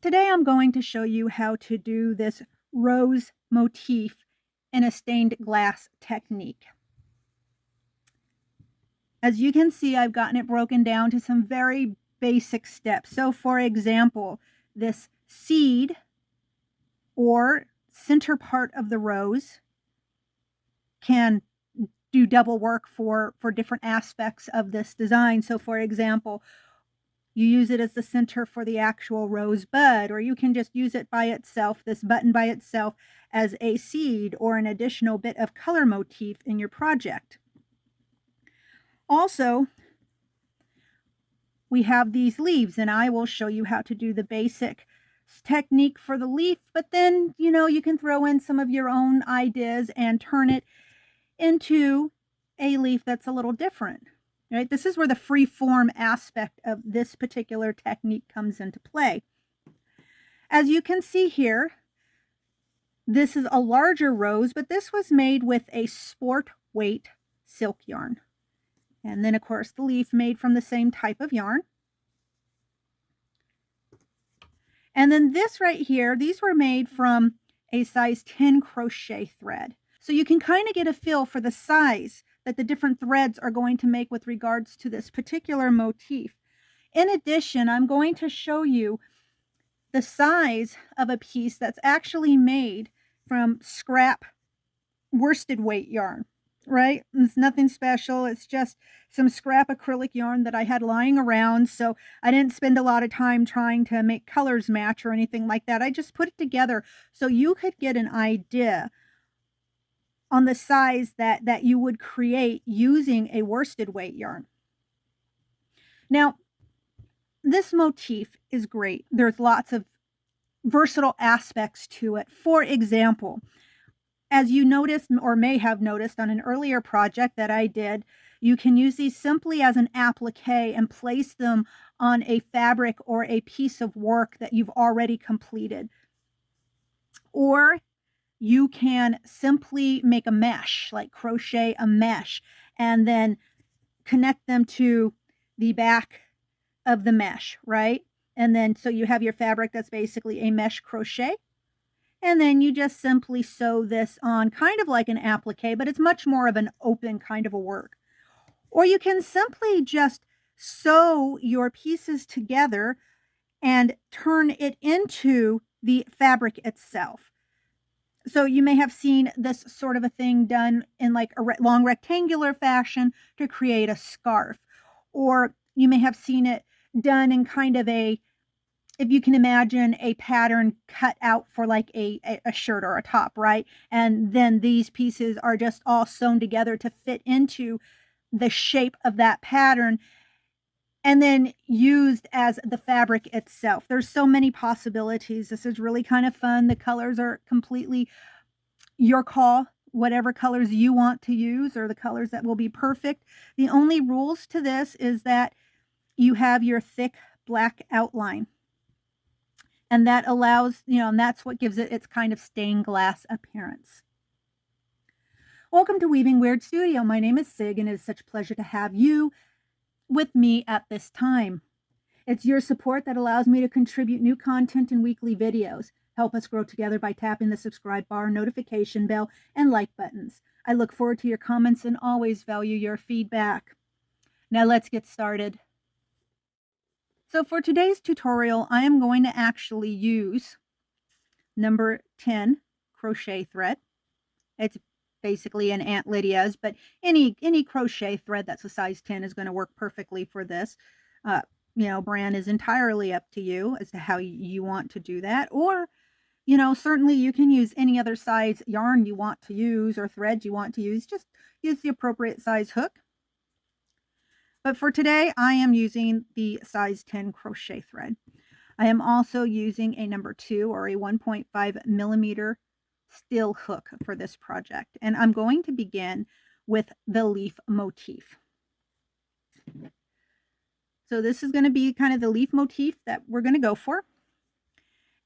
Today I'm going to show you how to do this rose motif in a stained glass technique. As you can see, I've gotten it broken down to some very basic steps. So for example, this seed or center part of the rose can do double work for different aspects of this design. So for example, you use it as the center for the actual rose bud, or you can just use it by itself, this button by itself, as a seed or an additional bit of color motif in your project. Also, we have these leaves, and I will show you how to do the basic technique for the leaf, but then, you can throw in some of your own ideas and turn it into a leaf that's a little different. Right? This is where the free form aspect of this particular technique comes into play. As you can see here, this is a larger rose, but this was made with a sport weight silk yarn. And then, of course, the leaf made from the same type of yarn. And then this right here, these were made from a size 10 crochet thread. So you can kind of get a feel for the size that the different threads are going to make with regards to this particular motif. In addition, I'm going to show you the size of a piece that's actually made from scrap worsted weight yarn, right? It's nothing special. It's just some scrap acrylic yarn that I had lying around. So I didn't spend a lot of time trying to make colors match or anything like that. I just put it together so you could get an idea on the size that you would create using a worsted weight yarn. Now, this motif is great. There's lots of versatile aspects to it. For example, as you noticed or may have noticed on an earlier project that I did, you can use these simply as an applique and place them on a fabric or a piece of work that you've already completed. Or you can simply make a mesh, like crochet a mesh, and then connect them to the back of the mesh, right? And then so you have your fabric that's basically a mesh crochet. And then you just simply sew this on kind of like an applique, but it's much more of an open kind of a work. Or you can simply just sew your pieces together and turn it into the fabric itself. So you may have seen this sort of a thing done in like a long rectangular fashion to create a scarf. Or you may have seen it done in kind of a, if you can imagine a pattern cut out for like a shirt or a top, right? And then these pieces are just all sewn together to fit into the shape of that pattern and then used as the fabric itself. There's so many possibilities. This is really kind of fun. The colors are completely your call, whatever colors you want to use or the colors that will be perfect. The only rules to this is that you have your thick black outline. And that allows, and that's what gives it its kind of stained glass appearance. Welcome to Weaving Weird Studio. My name is Sig, and it is such a pleasure to have you with me at this time. It's your support that allows me to contribute new content and weekly videos. Help us grow together by tapping the subscribe bar, notification bell, and like buttons. I look forward to your comments and always value your feedback. Now let's get started. So for today's tutorial, I am going to actually use number 10 crochet thread. It's basically an Aunt Lydia's, but any crochet thread that's a size 10 is going to work perfectly for this. Brand is entirely up to you as to how you want to do that. Or, certainly you can use any other size yarn you want to use or thread you want to use. Just use the appropriate size hook. But for today, I am using the size 10 crochet thread. I am also using a number 2 or a 1.5 millimeter steel hook for this project. And I'm going to begin with the leaf motif. So this is going to be kind of the leaf motif that we're going to go for.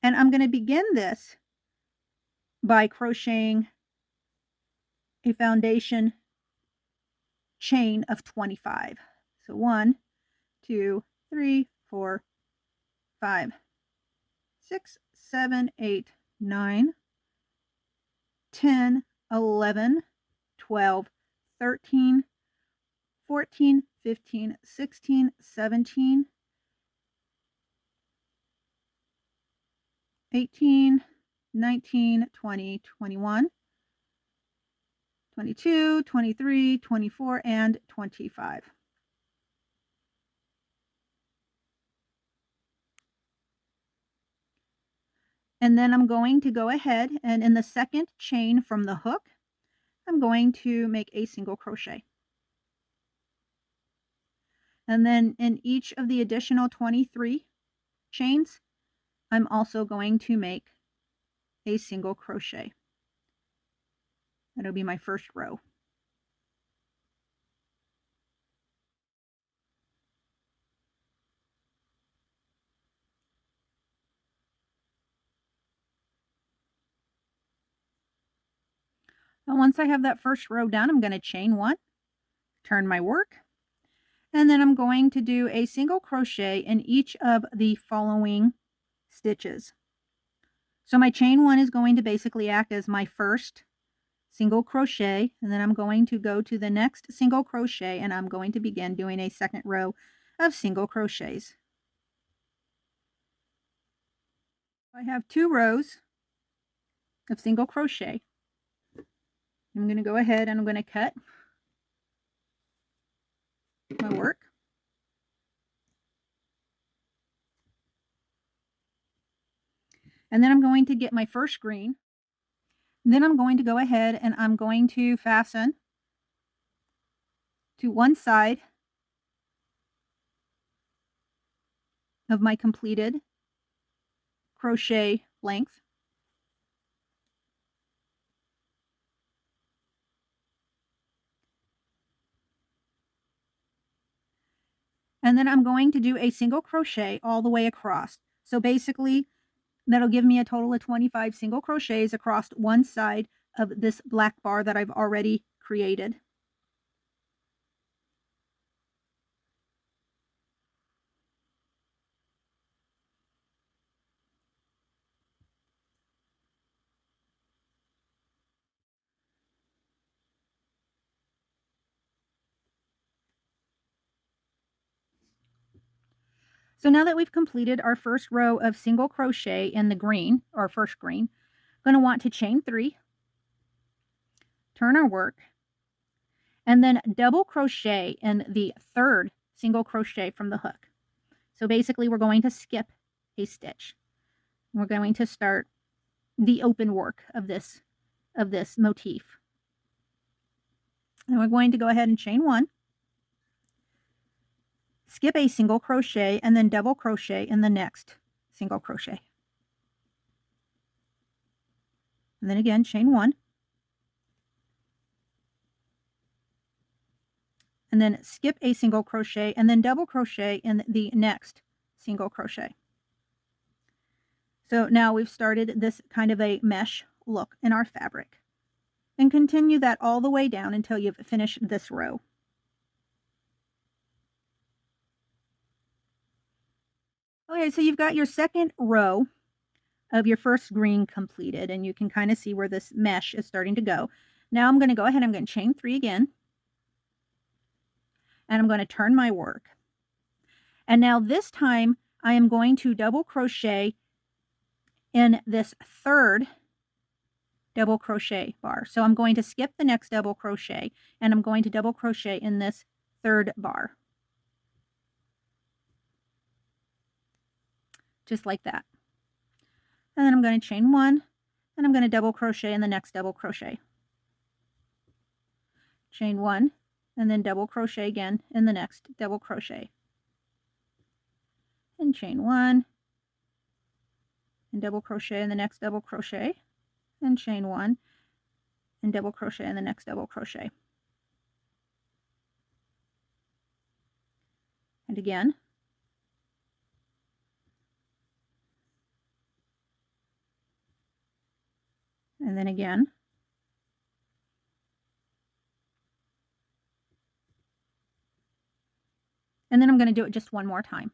And I'm going to begin this by crocheting a foundation chain of 25. So 1, 2, 3, 4, 5, 6, 7, 8, 9, 10, 11, 12, 13, 14, 15, 16, 17, 18, 19, 20, 21, 22, 23, 24, and 25. And then I'm going to go ahead and in the second chain from the hook, I'm going to make a single crochet. And then in each of the additional 23 chains, I'm also going to make a single crochet. That'll be my first row. And once I have that first row done, I'm going to chain 1, turn my work, and then I'm going to do a single crochet in each of the following stitches. So my chain 1 is going to basically act as my first single crochet, and then I'm going to go to the next single crochet and I'm going to begin doing a second row of single crochets. I have 2 rows of single crochet. I'm going to go ahead and I'm going to cut my work. And then I'm going to get my first green. Then I'm going to go ahead and I'm going to fasten to one side of my completed crochet length. And then I'm going to do a single crochet all the way across. So basically, that'll give me a total of 25 single crochets across one side of this black bar that I've already created. So now that we've completed our first row of single crochet in the green, or first green, I'm going to want to chain 3, turn our work, and then double crochet in the third single crochet from the hook. So basically we're going to skip a stitch. We're going to start the open work of this motif. And we're going to go ahead and chain 1, skip a single crochet, and then double crochet in the next single crochet. And then again, chain 1. And then skip a single crochet, and then double crochet in the next single crochet. So now we've started this kind of a mesh look in our fabric. And continue that all the way down until you've finished this row. Okay, so you've got your second row of your first green completed, and you can kind of see where this mesh is starting to go. Now I'm going to go ahead, I'm going to chain 3 again, and I'm going to turn my work. And now this time I am going to double crochet in this third double crochet bar. So I'm going to skip the next double crochet, and I'm going to double crochet in this third bar. Just like that. And then I'm going to chain 1, and I'm going to double crochet in the next double crochet. Chain 1, and then double crochet again in the next double crochet. And chain 1, and double crochet in the next double crochet, and chain 1, and double crochet in the next double crochet. And again. And then again. And then I'm going to do it just one more time.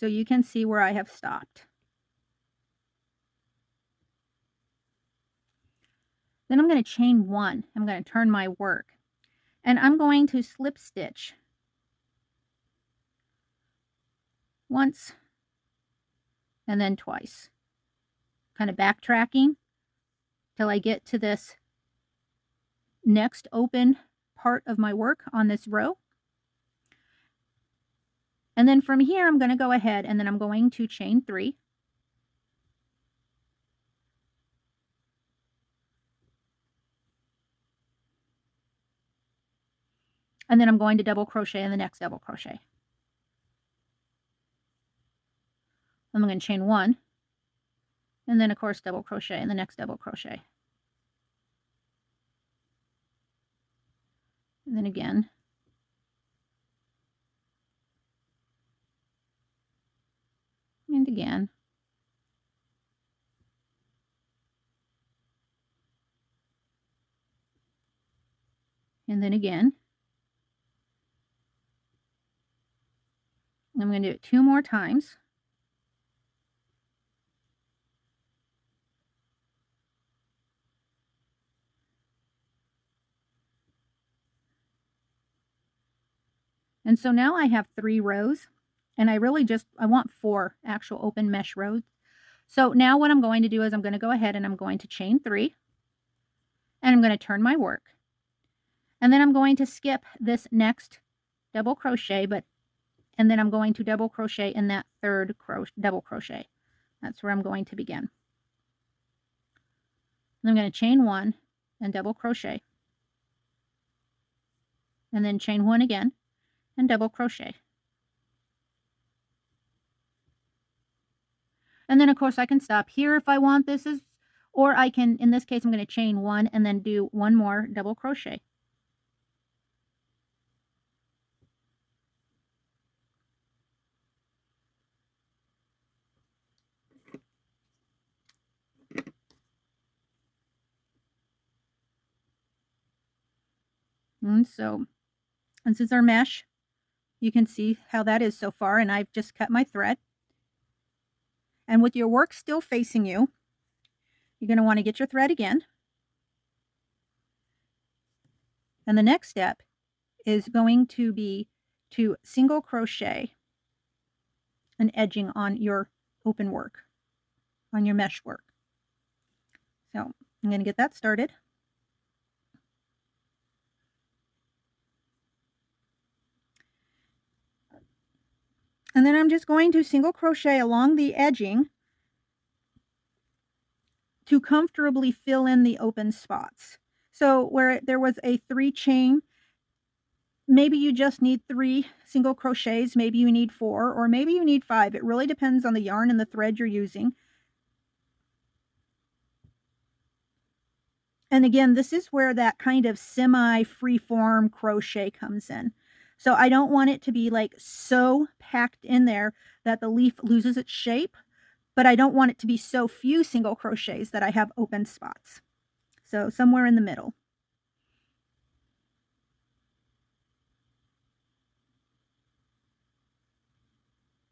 so you can see where I have stopped. Then I'm going to chain 1. I'm going to turn my work, and I'm going to slip stitch once and then twice, kind of backtracking till I get to this next open part of my work on this row. And then from here, I'm going to go ahead and then I'm going to chain 3. And then I'm going to double crochet in the next double crochet. I'm going to chain 1, and then of course double crochet in the next double crochet. And then again. And again. And then again. I'm going to do it 2 more times. And so now I have 3 rows, and I want 4 actual open mesh rows. So now what I'm going to do is I'm going to go ahead and I'm going to chain 3, and I'm going to turn my work. And then I'm going to skip this next double crochet, and then I'm going to double crochet in that third double crochet. That's where I'm going to begin. And I'm going to chain 1 and double crochet. And then chain 1 again and double crochet. And then of course I can stop here if I want this, or I can, in this case, I'm going to chain 1 and then do 1 more double crochet. And so this is our mesh. You can see how that is so far, and I've just cut my thread. And with your work still facing you, you're going to want to get your thread again. And the next step is going to be to single crochet an edging on your open work, on your mesh work. So I'm going to get that started. And then I'm just going to single crochet along the edging to comfortably fill in the open spots. So where there was a 3 chain, maybe you just need 3 single crochets, maybe you need 4, or maybe you need 5. It really depends on the yarn and the thread you're using. And again, this is where that kind of semi-freeform crochet comes in. So I don't want it to be like so packed in there that the leaf loses its shape, but I don't want it to be so few single crochets that I have open spots. So somewhere in the middle.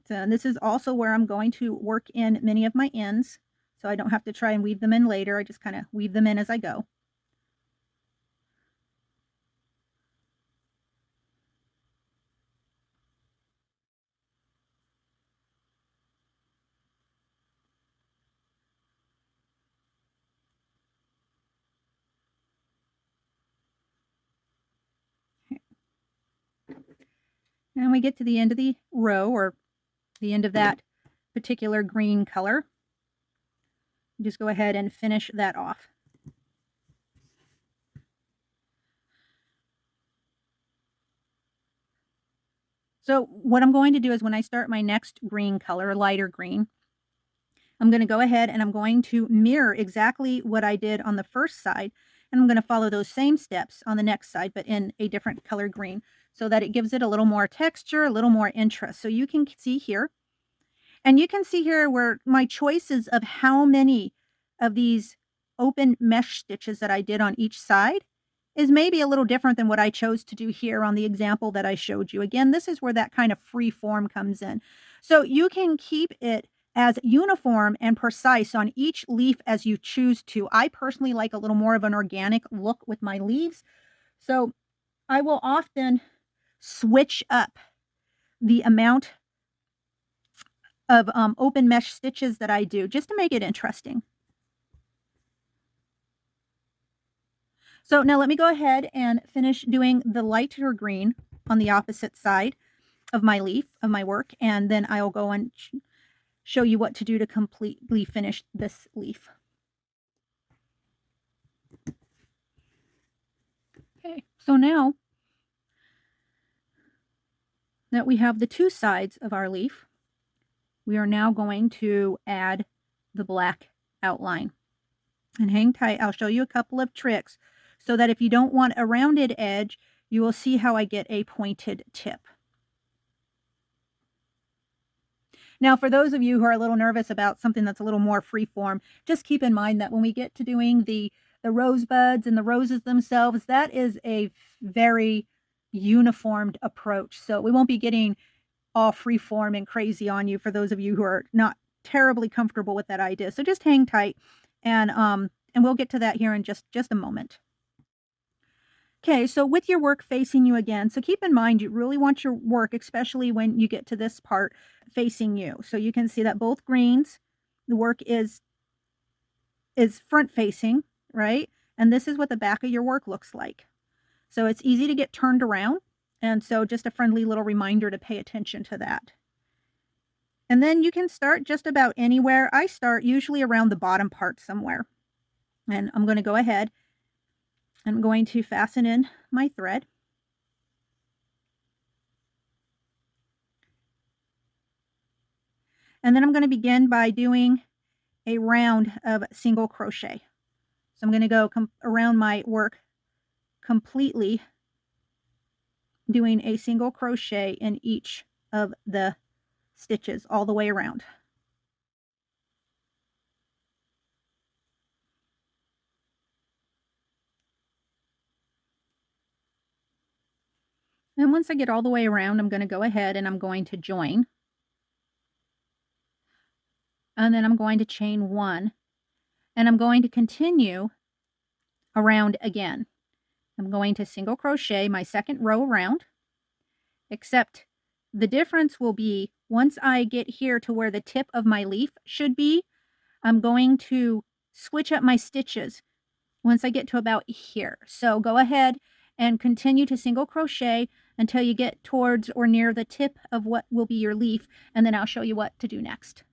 So, and this is also where I'm going to work in many of my ends, so I don't have to try and weave them in later. I just kind of weave them in as I go. And we get to the end of the row, or the end of that particular green color. Just go ahead and finish that off. So what I'm going to do is when I start my next green color, lighter green, I'm going to go ahead and I'm going to mirror exactly what I did on the first side, and I'm going to follow those same steps on the next side, but in a different color green, so that it gives it a little more texture, a little more interest. So you can see here, and you can see here where my choices of how many of these open mesh stitches that I did on each side is maybe a little different than what I chose to do here on the example that I showed you. Again, this is where that kind of free form comes in. So you can keep it as uniform and precise on each leaf as you choose to. I personally like a little more of an organic look with my leaves. So I will often switch up the amount of open mesh stitches that I do just to make it interesting. So now let me go ahead and finish doing the lighter green on the opposite side of my leaf, of my work, and then I'll go and show you what to do to completely finish this leaf. Okay, so now that we have the two sides of our leaf, we are now going to add the black outline. And hang tight, I'll show you a couple of tricks so that if you don't want a rounded edge, you will see how I get a pointed tip. Now, for those of you who are a little nervous about something that's a little more freeform, just keep in mind that when we get to doing the rosebuds and the roses themselves, that is a very uniformed approach. So we won't be getting all freeform and crazy on you for those of you who are not terribly comfortable with that idea. So just hang tight and we'll get to that here in just a moment. Okay, so with your work facing you again, so keep in mind you really want your work, especially when you get to this part, facing you. So you can see that both greens, the work is front facing, right? And this is what the back of your work looks like. So it's easy to get turned around. And so just a friendly little reminder to pay attention to that. And then you can start just about anywhere. I start usually around the bottom part somewhere. And I'm going to go ahead. I'm going to fasten in my thread. And then I'm going to begin by doing a round of single crochet. So I'm going to go around my work completely, doing a single crochet in each of the stitches all the way around. And once I get all the way around, I'm going to go ahead and I'm going to join. And then I'm going to chain one. And I'm going to continue around again. I'm going to single crochet my second row around, except the difference will be once I get here to where the tip of my leaf should be, I'm going to switch up my stitches once I get to about here. So go ahead and continue to single crochet until you get towards or near the tip of what will be your leaf, and then I'll show you what to do next.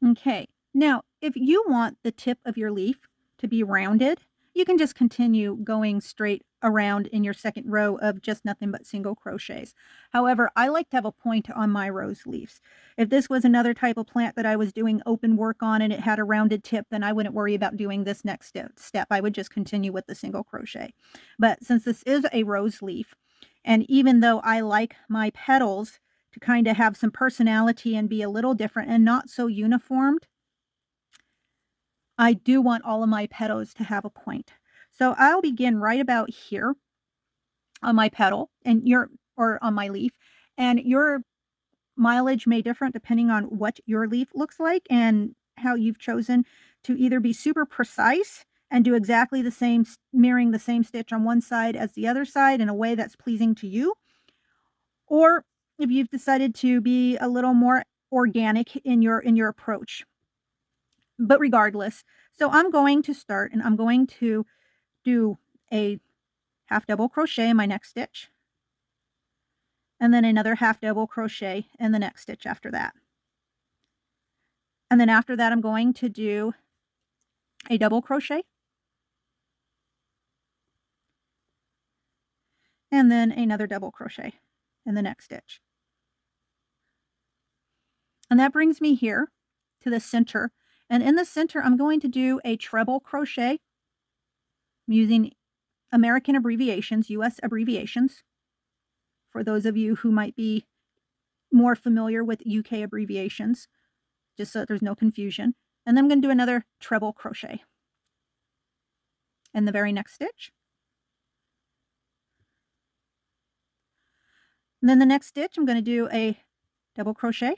Okay, now if you want the tip of your leaf to be rounded, you can just continue going straight around in your second row of just nothing but single crochets. However, I like to have a point on my rose leaves. If this was another type of plant that I was doing open work on and it had a rounded tip, then I wouldn't worry about doing this next step. I would just continue with the single crochet. But since this is a rose leaf, and even though I like my petals to kind of have some personality and be a little different and not so uniformed, I do want all of my petals to have a point. So I'll begin right about here on my petal and or on my leaf, and your mileage may differ depending on what your leaf looks like and how you've chosen to either be super precise and do exactly the same, mirroring the same stitch on one side as the other side in a way that's pleasing to you, or if you've decided to be a little more organic in your approach. But regardless, so I'm going to start and I'm going to do a half double crochet in my next stitch, and then another half double crochet in the next stitch after that. And then after that, I'm going to do a double crochet, and then another double crochet in the next stitch. And that brings me here to the center. And in the center, I'm going to do a treble crochet. I'm using American abbreviations, US abbreviations, for those of you who might be more familiar with UK abbreviations, just so that there's no confusion. And then I'm going to do another treble crochet. in the very next stitch. And then the next stitch, I'm going to do a double crochet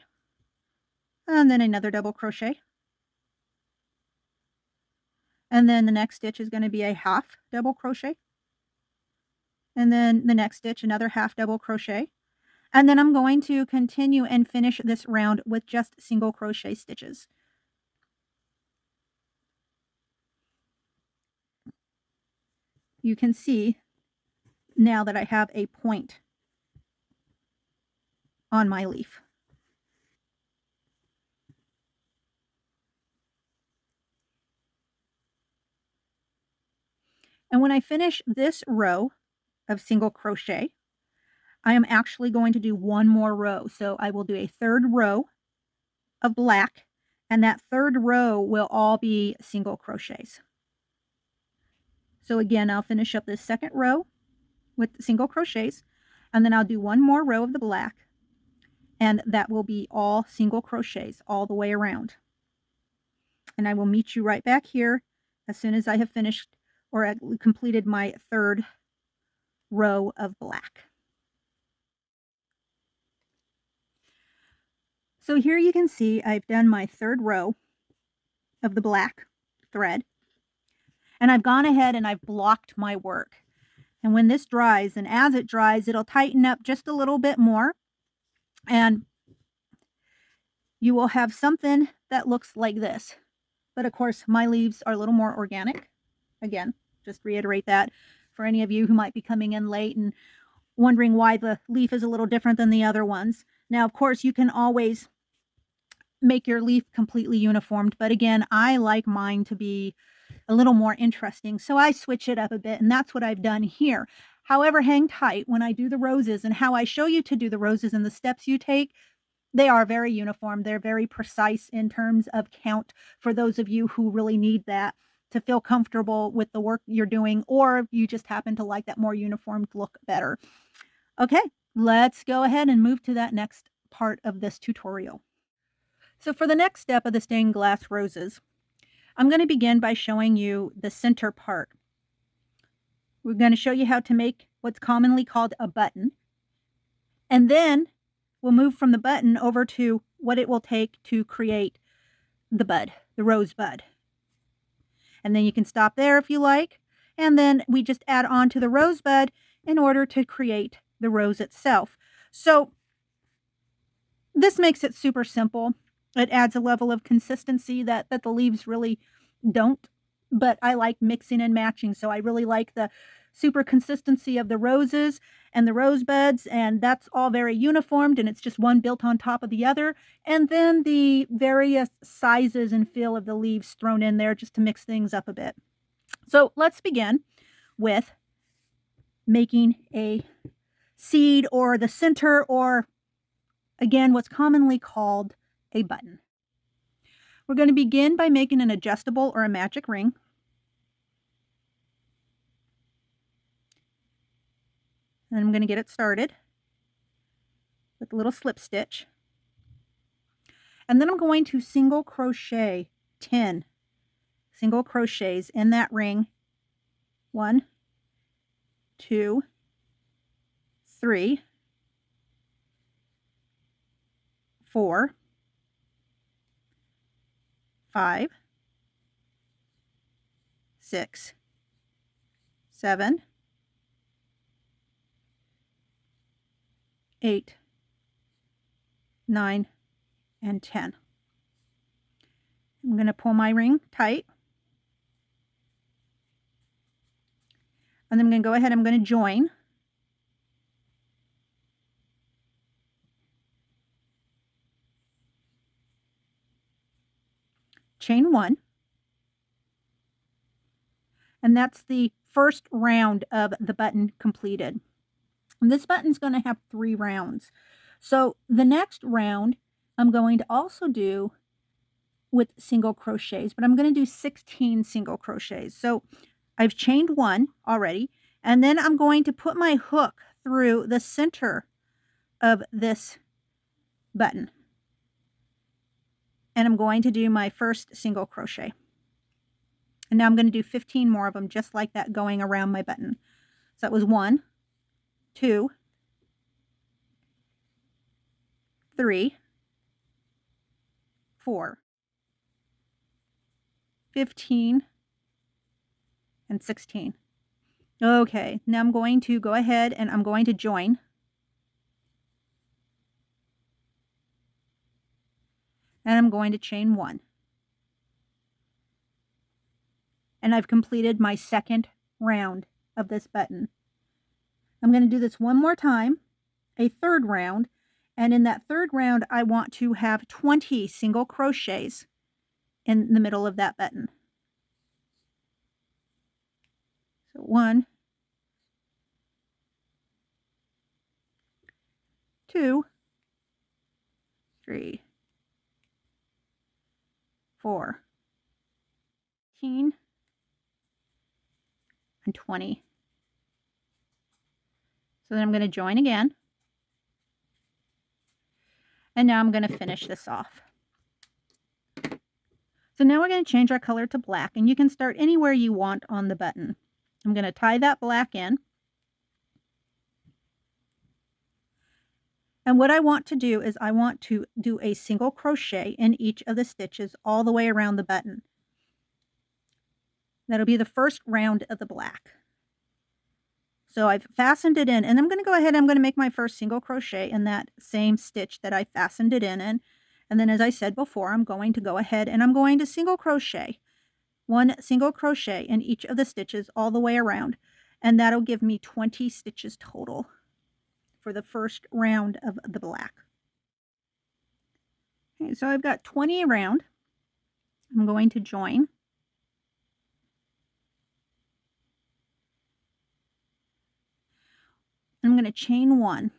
and then another double crochet. And then the next stitch is going to be a half double crochet. And then the next stitch, another half double crochet. And then I'm going to continue and finish this round with just single crochet stitches. You can see now that I have a point on my leaf. And when I finish this row of single crochet, I am actually going to do one more row. So I will do a third row of black, and that third row will all be single crochets. So again, I'll finish up this second row with single crochets, and then I'll do one more row of the black, and that will be all single crochets all the way around. And I will meet you right back here as soon as I have finished or completed my third row of black. So here you can see I've done my third row of the black thread, and I've gone ahead and I've blocked my work. And when this dries, and as it dries, it'll tighten up just a little bit more, and you will have something that looks like this. But of course, my leaves are a little more organic. Again, just reiterate that for any of you who might be coming in late and wondering why the leaf is a little different than the other ones. Now, of course, you can always make your leaf completely uniformed, but again, I like mine to be a little more interesting, so I switch it up a bit, and that's what I've done here. However, hang tight when I do the roses, and how I show you to do the roses and the steps you take, they are very uniform. They're very precise in terms of count for those of you who really need that to feel comfortable with the work you're doing, or you just happen to like that more uniformed look better. Okay, let's go ahead and move to that next part of this tutorial. So for the next step of the stained glass roses, I'm going to begin by showing you the center part. We're going to show you how to make what's commonly called a button. And then we'll move from the button over to what it will take to create the bud, the rose bud. And then you can stop there if you like. And then we just add on to the rosebud in order to create the rose itself. So this makes it super simple. It adds a level of consistency that the leaves really don't, but I like mixing and matching. So I really like the super consistency of the roses and the rosebuds, and that's all very uniformed, and it's just one built on top of the other. And then the various sizes and feel of the leaves thrown in there just to mix things up a bit. So let's begin with making a seed, or the center, or again, what's commonly called a button. We're going to begin by making an adjustable or a magic ring. And I'm going to get it started with a little slip stitch. And then I'm going to single crochet 10 single crochets in that ring. 1, 2, 3, 4, 5, 6, 7, 8, 9, and 10. I'm going to pull my ring tight. And then I'm going to go ahead, I'm going to join. Chain 1. And that's the first round of the button completed. And this button's going to have 3 rounds. So the next round I'm going to also do with single crochets, but I'm going to do 16 single crochets. So I've chained 1 already, and then I'm going to put my hook through the center of this button. And I'm going to do my first single crochet. And now I'm going to do 15 more of them just like that going around my button. So that was 1, 2, 3, 4, 15, and 16. Okay, now I'm going to go ahead and I'm going to join. And I'm going to chain 1. And I've completed my second round of this button. I'm going to do this one more time, a third round, and in that third round I want to have 20 single crochets in the middle of that button. So 1, 2, 3, 4, 15, and 20. So then I'm going to join again. And now I'm going to finish this off. So now we're going to change our color to black, and you can start anywhere you want on the button. I'm going to tie that black in. And what I want to do is I want to do a single crochet in each of the stitches all the way around the button. That'll be the first round of the black. So I've fastened it in, and I'm going to go ahead and I'm going to make my first single crochet in that same stitch that I fastened it in. And then, as I said before, I'm going to go ahead and I'm going to single crochet, 1 single crochet in each of the stitches all the way around. And that'll give me 20 stitches total for the first round of the black. Okay, so I've got 20 around. I'm going to join. I'm going to chain 1.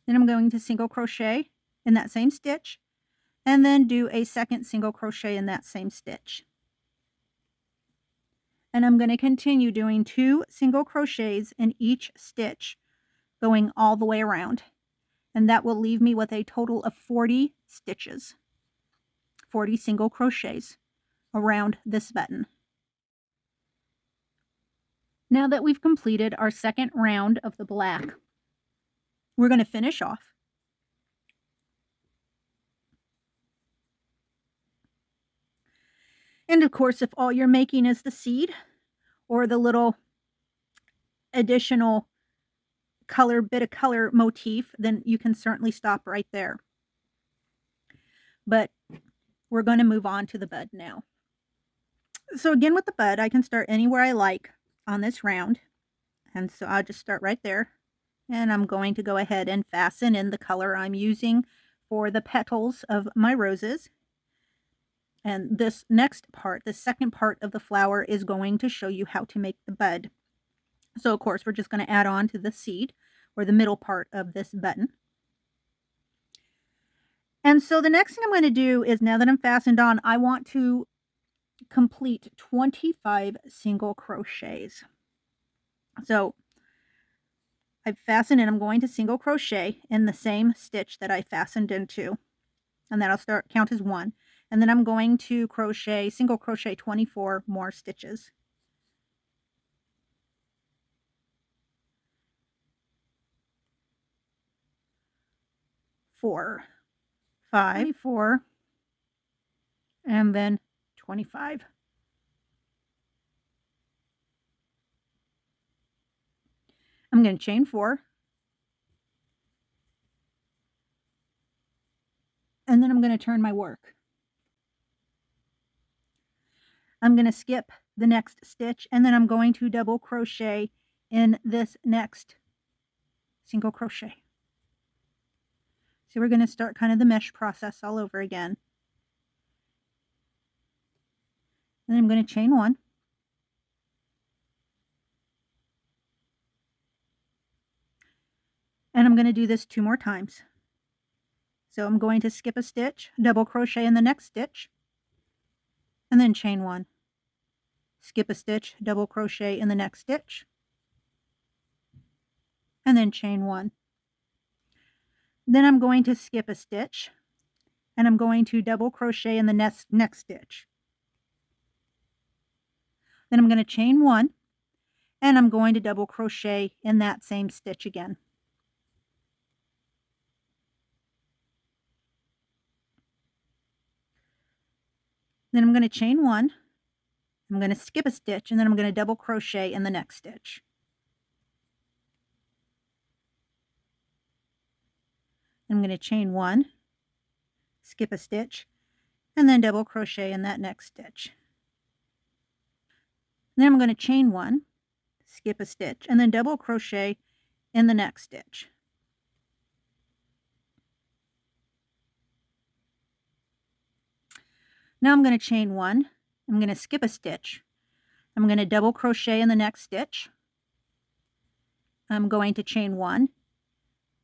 Then I'm going to single crochet in that same stitch and then do a second single crochet in that same stitch. And I'm going to continue doing 2 single crochets in each stitch going all the way around. And that will leave me with a total of 40 stitches, 40 single crochets around this button. Now that we've completed our second round of the black, we're going to finish off. And of course, if all you're making is the seed or the little additional bit of color motif, then you can certainly stop right there. But we're going to move on to the bud now. So again, with the bud, I can start anywhere I like on this round. And so I'll just start right there. And I'm going to go ahead and fasten in the color I'm using for the petals of my roses. And this next part, the second part of the flower, is going to show you how to make the bud. So of course, we're just going to add on to the seed, or the middle part of this button. And so the next thing I'm going to do is, now that I'm fastened on, I want to complete 25 single crochets. So I've fastened and I'm going to single crochet in the same stitch that I fastened into. And that'll count as 1. And then I'm going to single crochet 24 more stitches. Four, 5, 4, and then 25. I'm going to chain 4. And then I'm going to turn my work. I'm going to skip the next stitch, and then I'm going to double crochet in this next single crochet. So we're going to start kind of the mesh process all over again. Then I'm going to chain 1. And I'm going to do this 2 more times. So I'm going to skip a stitch, double crochet in the next stitch, and then chain 1. Skip a stitch, double crochet in the next stitch, and then chain 1. Then I'm going to skip a stitch, and I'm going to double crochet in the next stitch. Then I'm going to chain 1, and I'm going to double crochet in that same stitch again. Then I'm going to chain 1, I'm going to skip a stitch, and then I'm going to double crochet in the next stitch. I'm going to chain 1, skip a stitch, and then double crochet in that next stitch. Then I'm going to chain 1, skip a stitch, and then double crochet in the next stitch. Now I'm going to chain 1, I'm going to skip a stitch, I'm going to double crochet in the next stitch, I'm going to chain 1,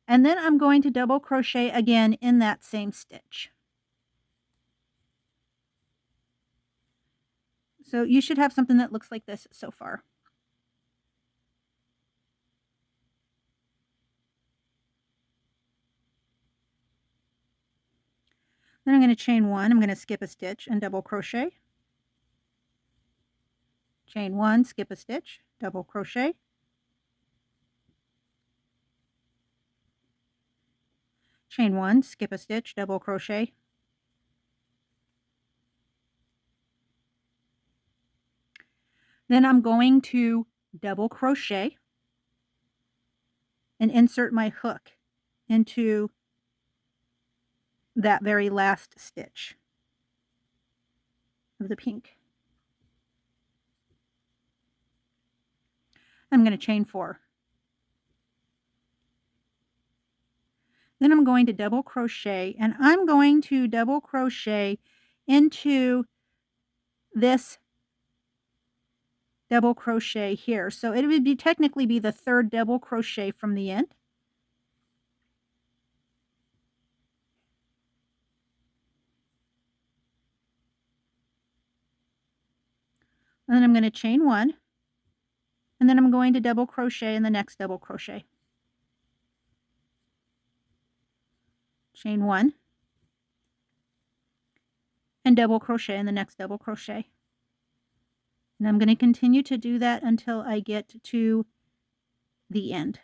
and then I'm going to double crochet again in that same stitch. So you should have something that looks like this so far. Then I'm going to chain 1, I'm going to skip a stitch and double crochet. Chain 1, skip a stitch, double crochet. Chain 1, skip a stitch, double crochet. Then I'm going to double crochet and insert my hook into that very last stitch of the pink. I'm going to chain 4. Then I'm going to double crochet, and I'm going to double crochet into this double crochet here. So it would technically be the third double crochet from the end. And then I'm going to chain 1, and then I'm going to double crochet in the next double crochet. Chain 1, and double crochet in the next double crochet. And I'm going to continue to do that until I get to the end.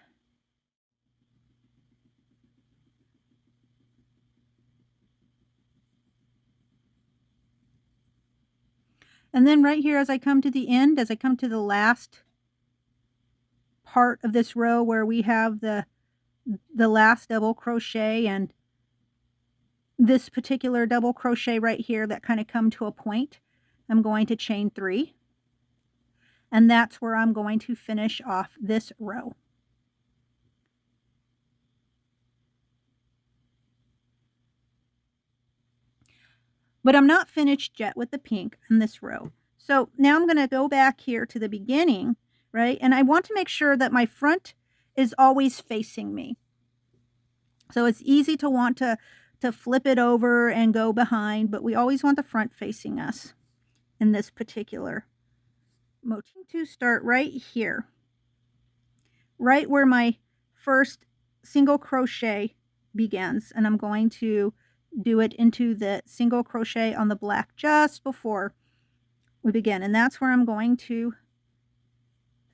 And then right here, as I come to the end, as I come to the last part of this row where we have the last double crochet and this particular double crochet right here that kind of come to a point, I'm going to chain 3. And that's where I'm going to finish off this row. But I'm not finished yet with the pink in this row. So now I'm going to go back here to the beginning, right? And I want to make sure that my front is always facing me. So it's easy to want to flip it over and go behind, but we always want the front facing us in this particular motif. To start right here, right where my first single crochet begins, and I'm going to do it into the single crochet on the black just before we begin, and that's where I'm going to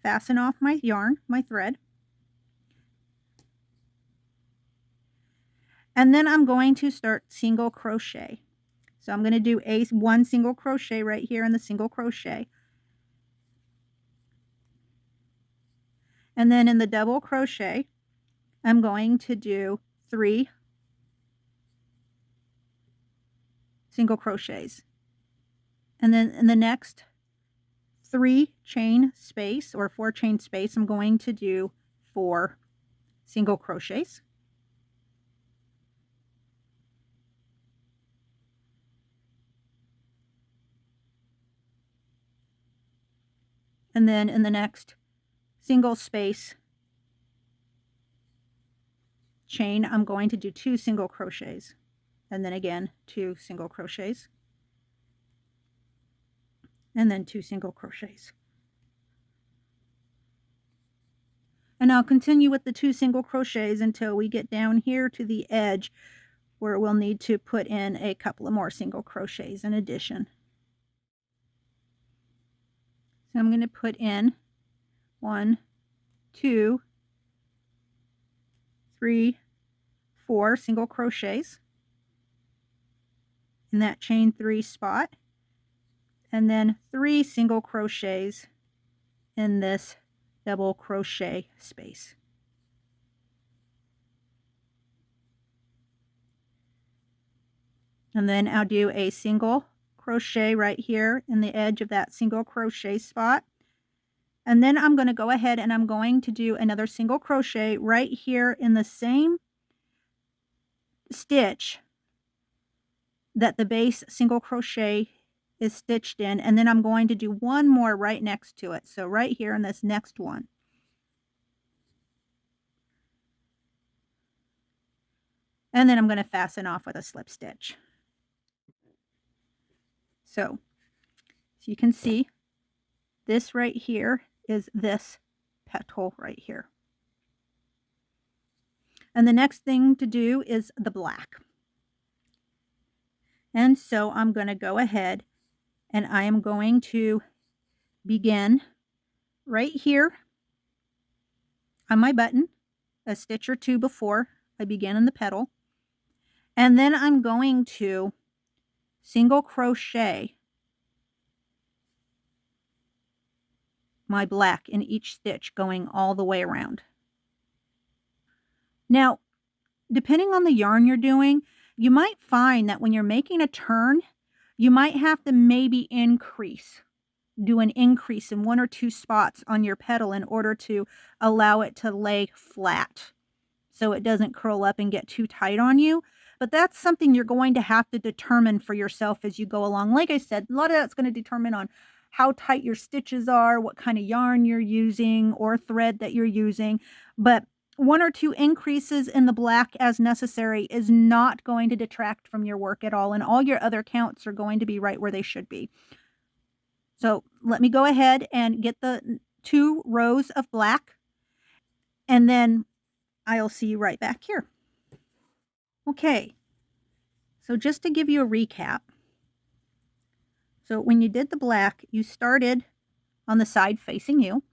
fasten off my yarn, my thread, and then I'm going to start single crochet. So I'm going to do one single crochet right here in the single crochet, and then in the double crochet I'm going to do 3 single crochets, and then in the next 3 chain space or 4 chain space I'm going to do 4 single crochets. And then in the next single space chain I'm going to do 2 single crochets, and then again 2 single crochets, and then 2 single crochets. And I'll continue with the 2 single crochets until we get down here to the edge where we'll need to put in a couple of more single crochets in addition. So I'm going to put in 1, 2, 3, 4 single crochets in that chain 3 spot, and then 3 single crochets in this double crochet space. And then I'll do a single crochet right here in the edge of that single crochet spot. And then I'm going to go ahead and I'm going to do another single crochet right here in the same stitch that the base single crochet is stitched in, and then I'm going to do one more right next to it. So right here in this next one. And then I'm going to fasten off with a slip stitch. So you can see this right here is this petal right here. And the next thing to do is the black. And so I'm going to go ahead and I am going to begin right here on my button, a stitch or two before I begin in the petal. And then I'm going to single crochet my black in each stitch going all the way around. Now, depending on the yarn you're doing, you might find that when you're making a turn, you might have to maybe do an increase in 1 or 2 spots on your petal in order to allow it to lay flat so it doesn't curl up and get too tight on you. But that's something you're going to have to determine for yourself as you go along. Like I said, a lot of that's going to determine on how tight your stitches are, what kind of yarn you're using or thread that you're using. But 1 or 2 increases in the black as necessary is not going to detract from your work at all, and all your other counts are going to be right where they should be. So let me go ahead and get the 2 rows of black, and then I'll see you right back here. Okay, so just to give you a recap. So when you did the black, you started on the side facing you,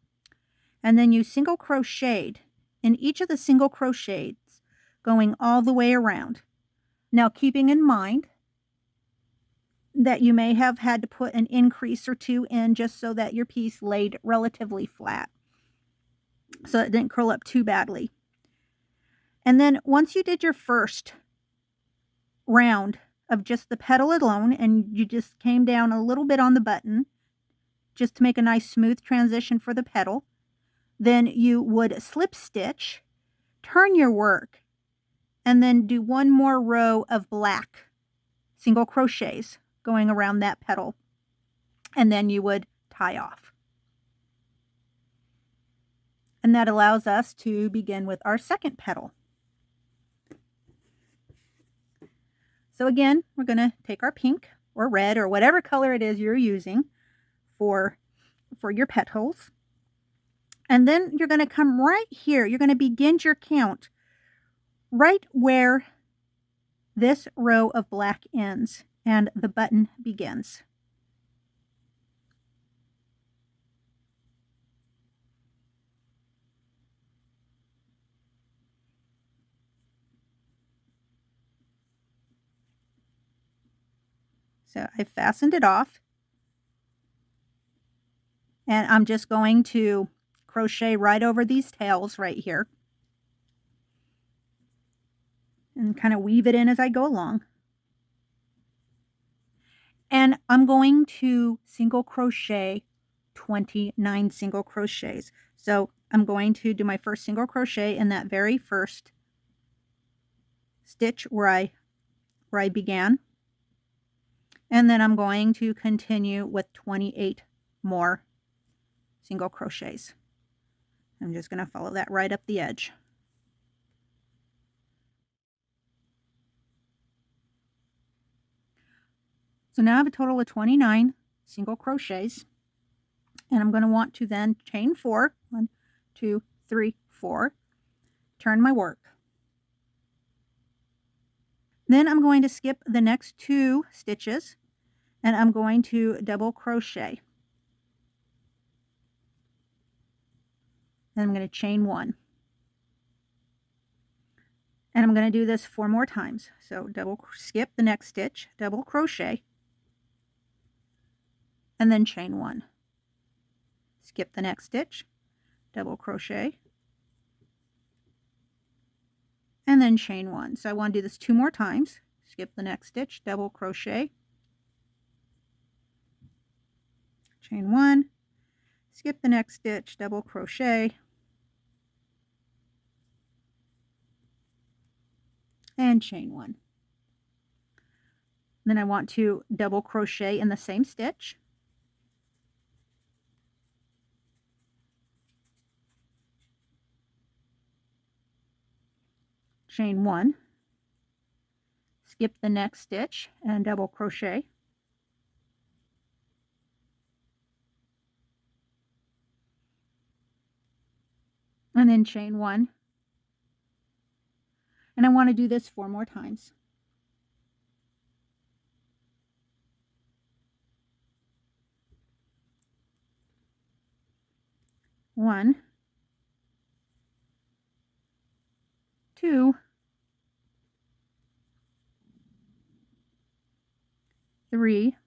and then you single crocheted in each of the single crochets going all the way around. Now keeping in mind that you may have had to put an increase or 2 in just so that your piece laid relatively flat, so it didn't curl up too badly. And then once you did your first round of just the petal alone, and you just came down a little bit on the button just to make a nice smooth transition for the petal, then you would slip stitch, turn your work, and then do 1 more row of black single crochets going around that petal, and then you would tie off. And that allows us to begin with our second petal. So again, we're going to take our pink or red or whatever color it is you're using for your petals. And then you're going to come right here. You're going to begin your count right where this row of black ends and the button begins. So I fastened it off, and I'm just going to crochet right over these tails right here and kind of weave it in as I go along. And I'm going to single crochet 29 single crochets. So I'm going to do my first single crochet in that very first stitch where I began. And then I'm going to continue with 28 more single crochets. I'm just going to follow that right up the edge. So now I have a total of 29 single crochets, and I'm going to want to then chain 4, 1, 2, 3, 4, turn my work. Then I'm going to skip the next 2 stitches and I'm going to double crochet. Then I'm going to chain 1. And I'm going to do this 4 more times. So skip the next stitch, double crochet, and then chain 1. Skip the next stitch, double crochet, and then chain 1. So I want to do this 2 more times. Skip the next stitch, double crochet, chain 1, skip the next stitch, double crochet, and chain 1. Then I want to double crochet in the same stitch. Chain 1, skip the next stitch and double crochet, and then chain 1. And I want to do this 4 more times. One, 2, 3,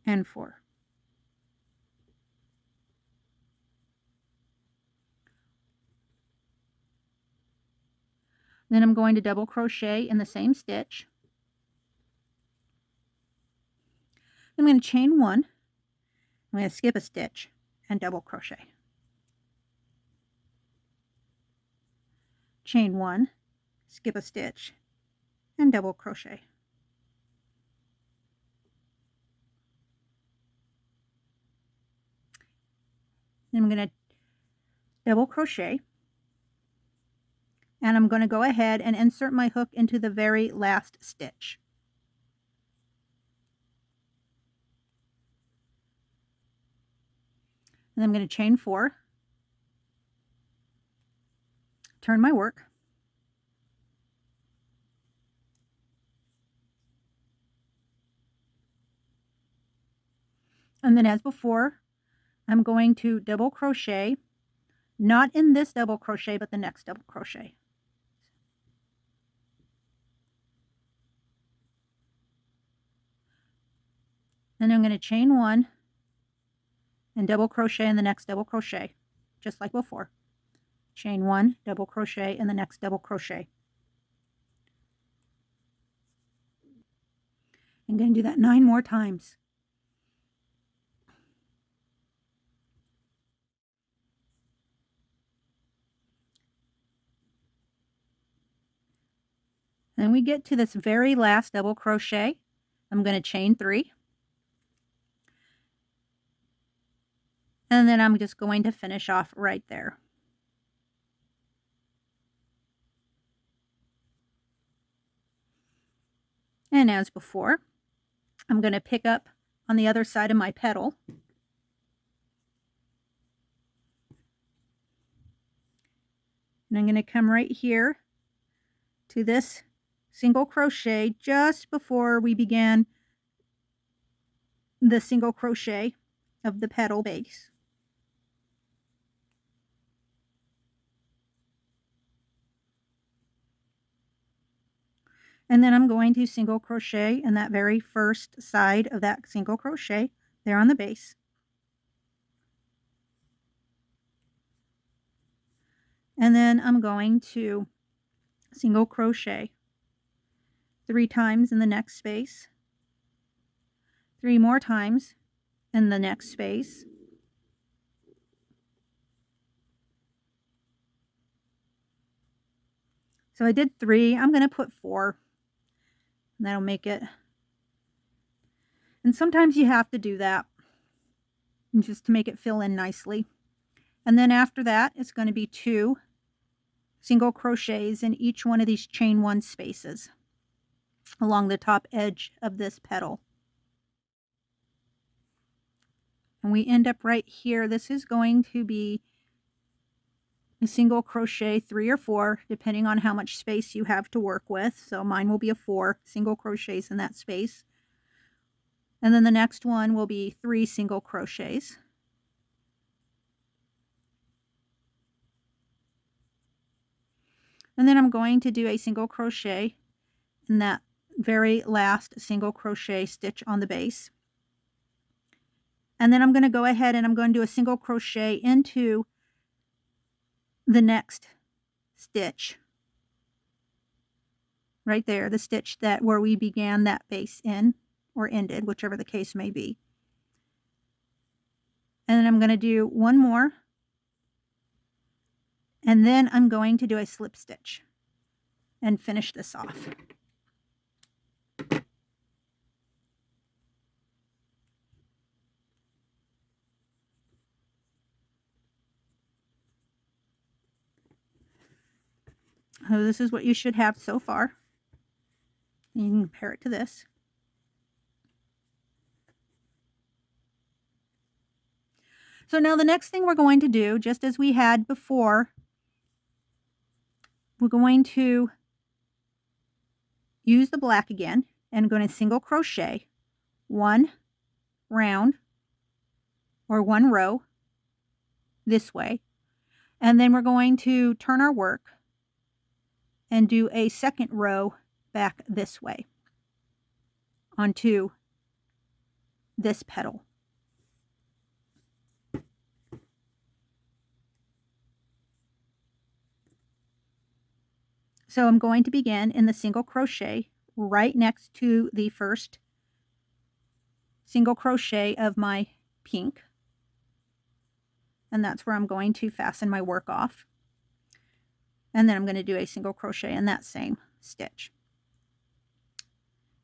and 4. Then I'm going to double crochet in the same stitch. I'm going to chain 1. I'm going to skip a stitch and double crochet. Chain 1, skip a stitch, and double crochet. Then I'm going to double crochet, and I'm going to go ahead and insert my hook into the very last stitch. And I'm going to chain 4, turn my work, and then as before, I'm going to double crochet, not in this double crochet, but the next double crochet. Then I'm going to chain 1 and double crochet in the next double crochet, just like before. Chain 1, double crochet in the next double crochet. I'm going to do that 9 more times. Then we get to this very last double crochet. I'm going to chain 3. And then I'm just going to finish off right there. And as before, I'm going to pick up on the other side of my petal. And I'm going to come right here to this single crochet just before we began the single crochet of the petal base. And then I'm going to single crochet in that very first side of that single crochet there on the base. And then I'm going to single crochet 3 times in the next space, 3 more times in the next space, so I did 3. I'm going to put 4. And that'll make it. And sometimes you have to do that just to make it fill in nicely. And then after that, it's going to be 2 single crochets in each one of these chain 1 spaces along the top edge of this petal. And we end up right here. This is going to be a single crochet 3 or 4, depending on how much space you have to work with. So mine will be a 4 single crochets in that space. And then the next one will be 3 single crochets. And then I'm going to do a single crochet in that very last single crochet stitch on the base. And then I'm going to go ahead and I'm going to do a single crochet into the next stitch. Right there, the stitch that where we began that base in, or ended, whichever the case may be. And then I'm going to do one more. And then I'm going to do a slip stitch and finish this off. So this is what you should have so far. You can compare it to this. So now the next thing we're going to do, just as we had before, we're going to use the black again and I'm going to single crochet 1 round or 1 row this way. And then we're going to turn our work and do a second row back this way onto this petal. So I'm going to begin in the single crochet right next to the first single crochet of my pink. And that's where I'm going to fasten my work off. And then I'm going to do a single crochet in that same stitch.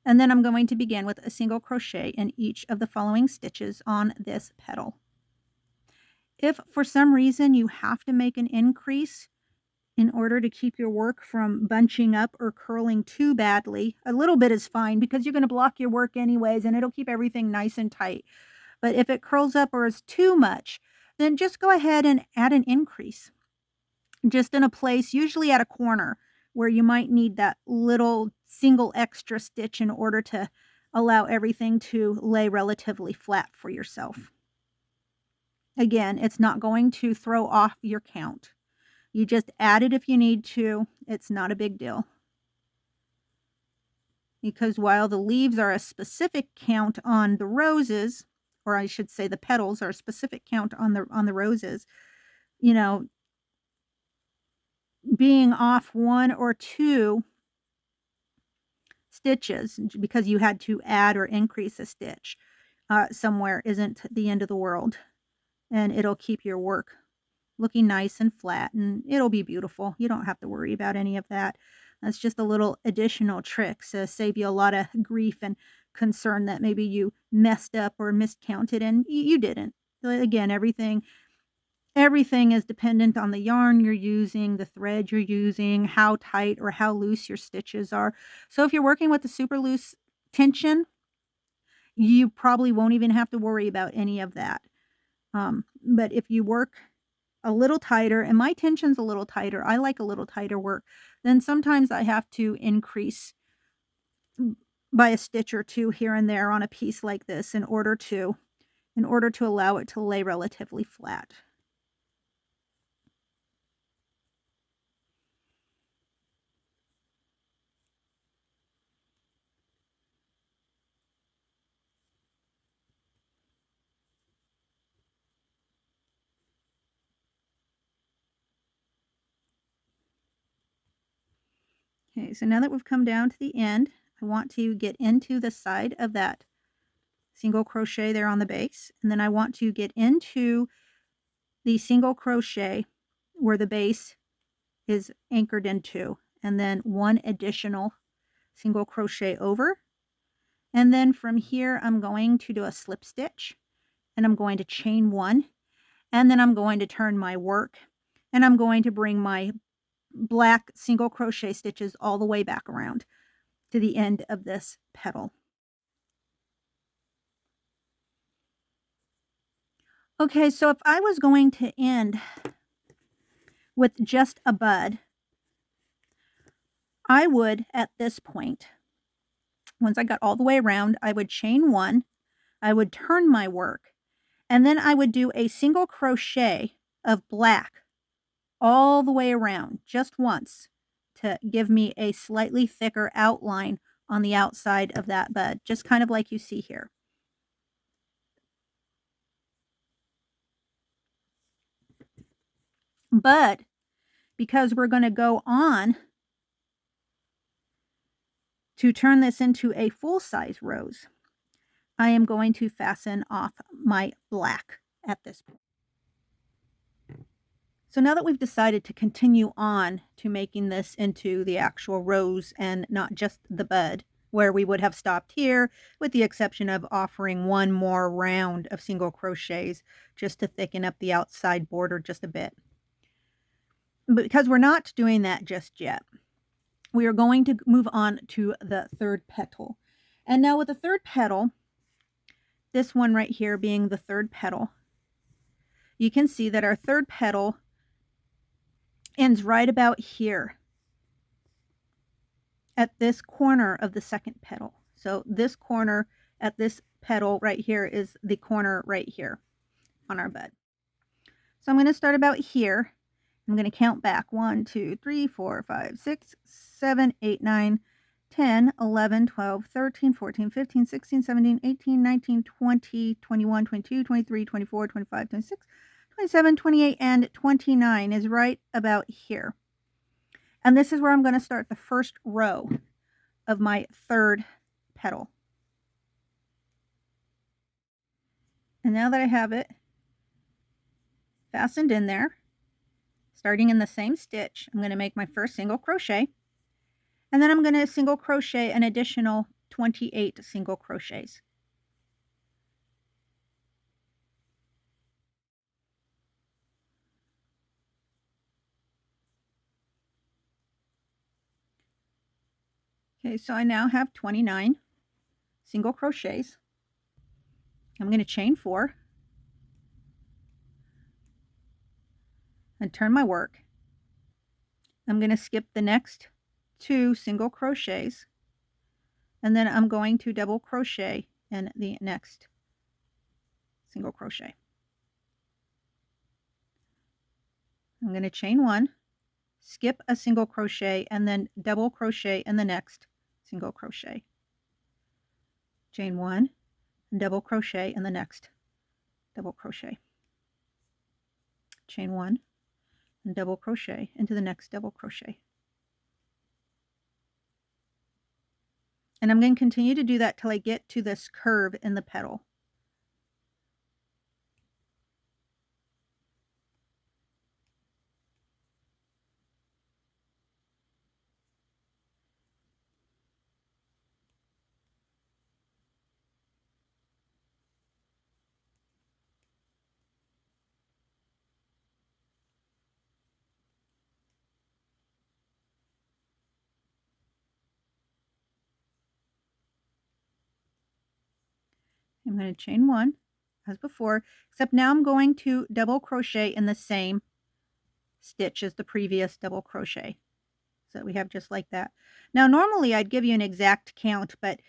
And then I'm going to begin with a single crochet in each of the following stitches on this petal. If for some reason you have to make an increase in order to keep your work from bunching up or curling too badly, a little bit is fine because you're going to block your work anyways and it'll keep everything nice and tight. But if it curls up or is too much, then just go ahead and add an increase. Just in a place, usually at a corner, where you might need that little single extra stitch in order to allow everything to lay relatively flat for yourself. Again, it's not going to throw off your count. You just add it if you need to. It's not a big deal. Because while the leaves are a specific count on the roses, or I should say the petals are a specific count on the roses, you know, being off 1 or 2 stitches because you had to add or increase a stitch somewhere isn't the end of the world. And it'll keep your work looking nice and flat and it'll be beautiful. You don't have to worry about any of that. That's just a little additional trick to save you a lot of grief and concern that maybe you messed up or miscounted and you didn't. Again, everything is dependent on the yarn you're using, the thread you're using, how tight or how loose your stitches are. So if you're working with a super loose tension, you probably won't even have to worry about any of that. But if you work a little tighter, and my tension's a little tighter, I like a little tighter work, then sometimes I have to increase by a stitch or 2 here and there on a piece like this in order to allow it to lay relatively flat. Okay, so now that we've come down to the end, I want to get into the side of that single crochet there on the base, and then I want to get into the single crochet where the base is anchored into, and then 1 additional single crochet over. And then from here, I'm going to do a slip stitch, and I'm going to chain 1, and then I'm going to turn my work, and I'm going to bring my black single crochet stitches all the way back around to the end of this petal. Okay, so if I was going to end with just a bud, I would, at this point, once I got all the way around, I would chain 1, I would turn my work, and then I would do a single crochet of black all the way around just once to give me a slightly thicker outline on the outside of that bud, just kind of like you see here. But because we're going to go on to turn this into a full-size rose, I am going to fasten off my black at this point. So now that we've decided to continue on to making this into the actual rose and not just the bud, where we would have stopped here, with the exception of offering one more round of single crochets just to thicken up the outside border just a bit. But because we're not doing that just yet, we are going to move on to the third petal. And now with the third petal, this one right here being the third petal, you can see that our third petal ends right about here at this corner of the second petal. So this corner at this petal right here is the corner right here on our bud. So I'm going to start about here. I'm going to count back 1, 2, 3, 4, 5, 6, 7, 8, 9, 10, 11, 12, 13, 14, 15, 16, 17, 18, 19, 20, 21, 22, 23, 24, 25, 26, 27, 28, and 29 is right about here. And this is where I'm going to start the first row of my third petal. And now that I have it fastened in there, starting in the same stitch, I'm going to make my first single crochet. And then I'm going to single crochet an additional 28 single crochets. Okay, so I now have 29 single crochets. I'm going to chain 4 and turn my work. I'm going to skip the next 2 single crochets, and then I'm going to double crochet in the next single crochet. I'm going to chain 1, skip a single crochet, and then double crochet in the next single crochet. Chain 1 and double crochet in the next double crochet. Chain 1 and double crochet into the next double crochet. And I'm going to continue to do that till I get to this curve in the petal. I'm going to chain 1 as before, except now I'm going to double crochet in the same stitch as the previous double crochet. So we have just like that. Now normally I'd give you an exact count, but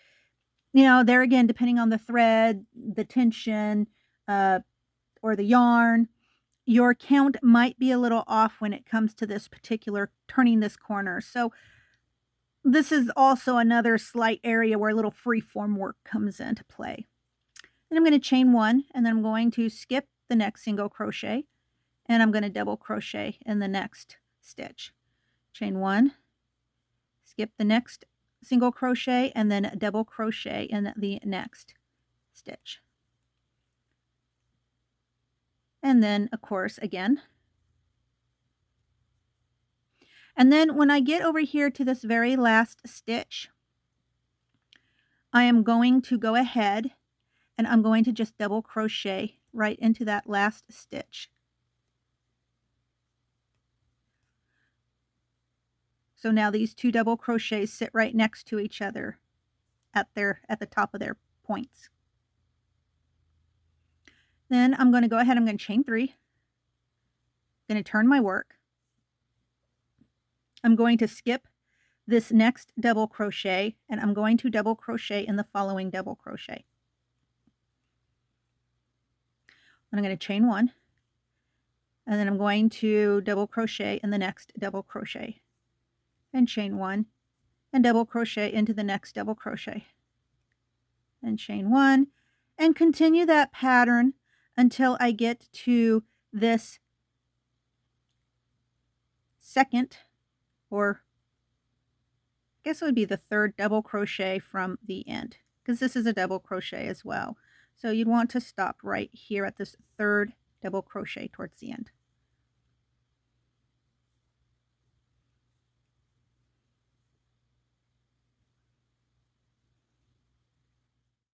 you know, there again, depending on the thread, the tension, or the yarn, your count might be a little off when it comes to this particular turning this corner. So this is also another slight area where a little freeform work comes into play. Then I'm going to chain 1, and then I'm going to skip the next single crochet, and I'm going to double crochet in the next stitch. Chain 1, skip the next single crochet, and then double crochet in the next stitch. And then, of course, again. And then when I get over here to this very last stitch, I am going to go ahead and I'm going to just double crochet right into that last stitch. So now these 2 double crochets sit right next to each other at the top of their points. Then I'm going to go ahead, I'm going to chain 3. I'm going to turn my work. I'm going to skip this next double crochet, and I'm going to double crochet in the following double crochet. And I'm going to chain 1, and then I'm going to double crochet in the next double crochet, and chain 1, and double crochet into the next double crochet, and chain 1, and continue that pattern until I get to this second, or I guess it would be the third double crochet from the end, because this is a double crochet as well. So you'd want to stop right here at this third double crochet towards the end.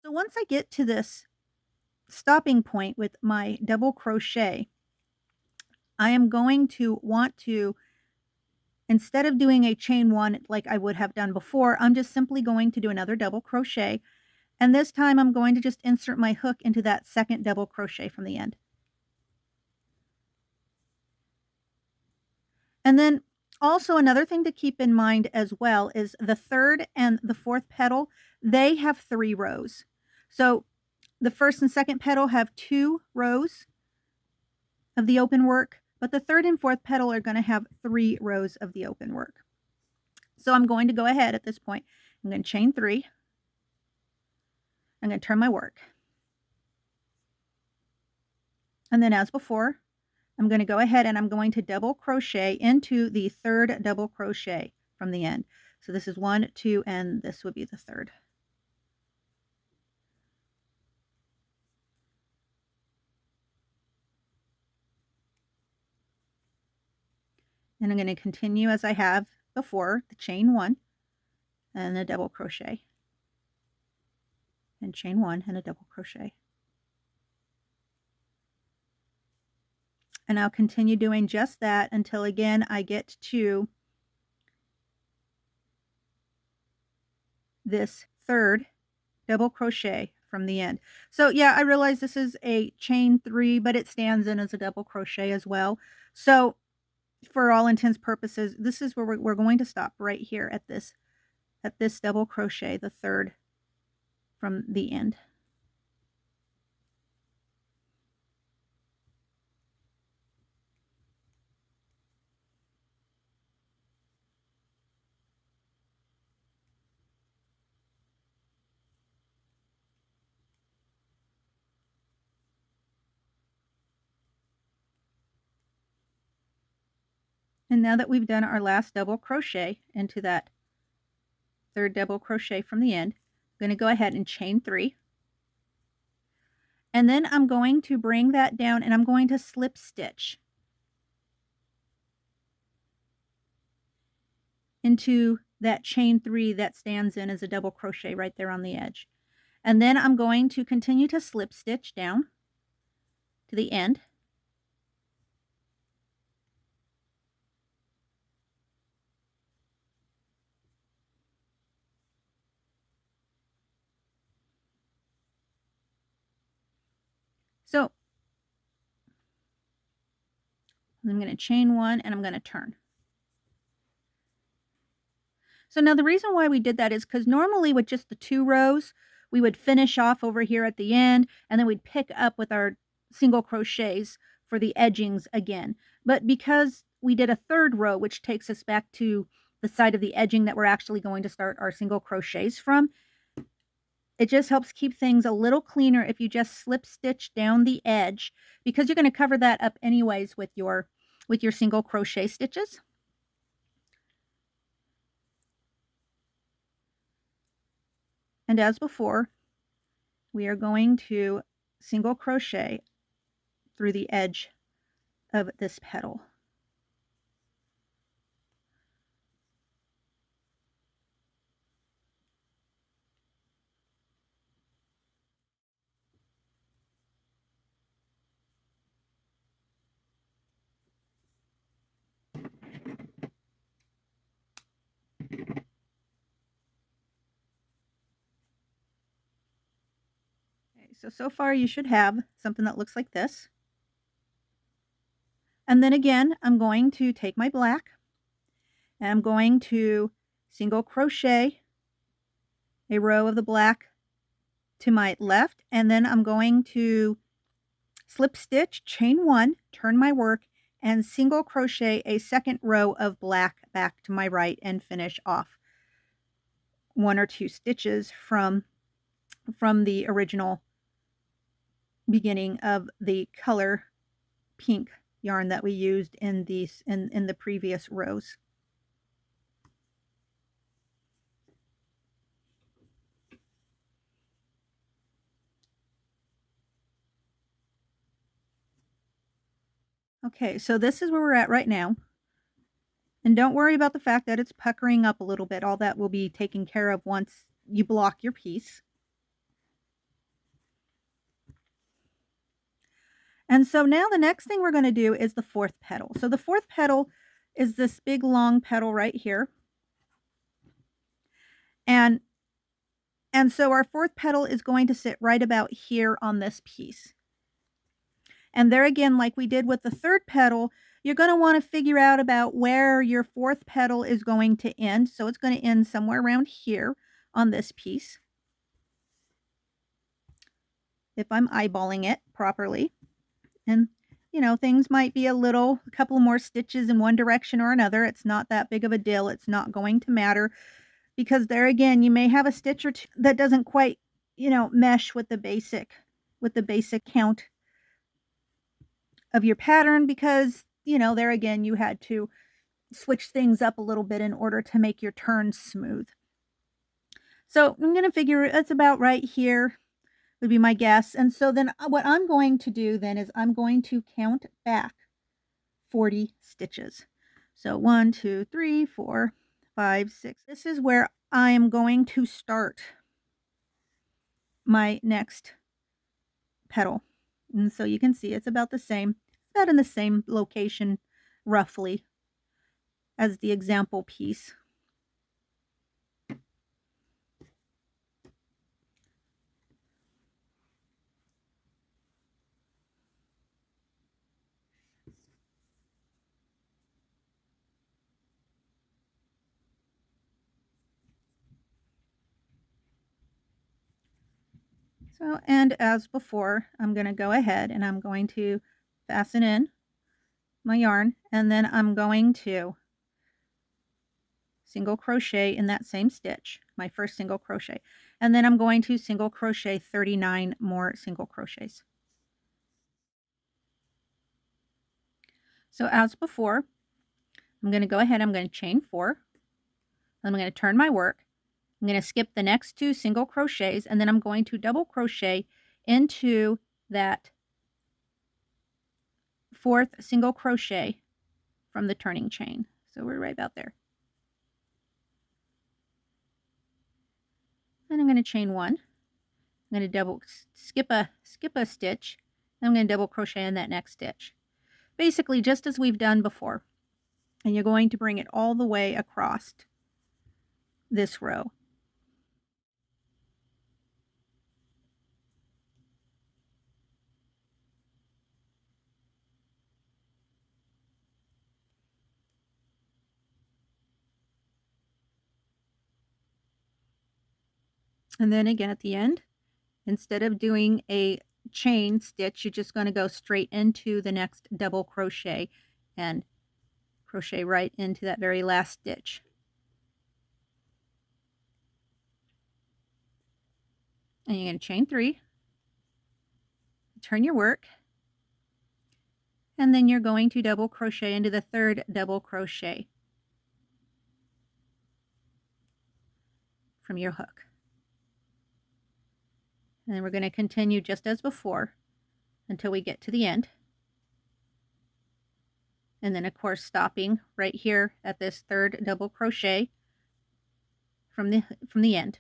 So once I get to this stopping point with my double crochet, I am going to want to, instead of doing a chain 1 like I would have done before, I'm just simply going to do another double crochet. And this time I'm going to just insert my hook into that second double crochet from the end. And then also another thing to keep in mind as well is the third and the fourth petal, they have 3 rows. So the first and second petal have 2 rows of the open work, but the third and fourth petal are going to have 3 rows of the open work. So I'm going to go ahead at this point. I'm going to chain 3. I'm going to turn my work. And then as before, I'm going to go ahead and I'm going to double crochet into the third double crochet from the end. So this is 1, 2, and this would be the third. And I'm going to continue as I have before, the chain 1 and a double crochet, and chain 1 and a double crochet. And I'll continue doing just that until again I get to this third double crochet from the end. So yeah, I realize this is a chain 3, but it stands in as a double crochet as well. So for all intents purposes, this is where we're going to stop right here at this double crochet, the third from the end. And now that we've done our last double crochet into that third double crochet from the end, I'm going to go ahead and chain 3. And then I'm going to bring that down and I'm going to slip stitch into that chain 3 that stands in as a double crochet right there on the edge. And then I'm going to continue to slip stitch down to the end. So I'm going to chain 1 and I'm going to turn. So now the reason why we did that is because normally with just the 2 rows, we would finish off over here at the end, and then we'd pick up with our single crochets for the edgings again. But because we did a 3rd row, which takes us back to the side of the edging that we're actually going to start our single crochets from, it just helps keep things a little cleaner if you just slip stitch down the edge, because you're going to cover that up anyways with your single crochet stitches. And as before, we are going to single crochet through the edge of this petal. So far you should have something that looks like this. And then again, I'm going to take my black And I'm going to single crochet a row of the black to my left, and then I'm going to slip stitch, chain 1, turn my work, and single crochet a second row of black back to my right and finish off 1 or 2 stitches from the original beginning of the color pink yarn that we used in these in the previous rows. Okay, so this is where we're at right now. And don't worry about the fact that it's puckering up a little bit. All that will be taken care of once you block your piece. And so now the next thing we're going to do is the 4th petal. So the 4th petal is this big long petal right here. And so our 4th petal is going to sit right about here on this piece. And there again, like we did with the 3rd petal, you're going to want to figure out about where your 4th petal is going to end. So it's going to end somewhere around here on this piece, if I'm eyeballing it properly. And, you know, things might be a couple more stitches in one direction or another. It's not that big of a deal. It's not going to matter, because there again, you may have a stitch or two that doesn't quite, mesh with the basic count of your pattern, because, there again, you had to switch things up a little bit in order to make your turn smooth. So I'm going to figure it's about right here would be my guess. And so then what I'm going to do then is I'm going to count back 40 stitches. So 1, 2, 3, 4, 5, 6. This is where I am going to start my next petal. And so you can see it's about the same, about in the same location roughly as the example piece. So, and as before, I'm going to go ahead and I'm going to fasten in my yarn, and then I'm going to single crochet in that same stitch, my first single crochet, and then I'm going to single crochet 39 more single crochets. So as before, I'm going to go ahead, I'm going to chain 4, I'm going to turn my work, I'm going to skip the next 2 single crochets, and then I'm going to double crochet into that 4th single crochet from the turning chain. So we're right about there. Then I'm going to chain 1. I'm going to double skip a stitch. Then I'm going to double crochet in that next stitch. Basically just as we've done before. And you're going to bring it all the way across this row. And then again at the end, instead of doing a chain stitch, you're just going to go straight into the next double crochet and crochet right into that very last stitch. And you're going to chain 3, turn your work, and then you're going to double crochet into the 3rd double crochet from your hook. And then we're going to continue just as before until we get to the end. And then of course stopping right here at this 3rd double crochet from the end.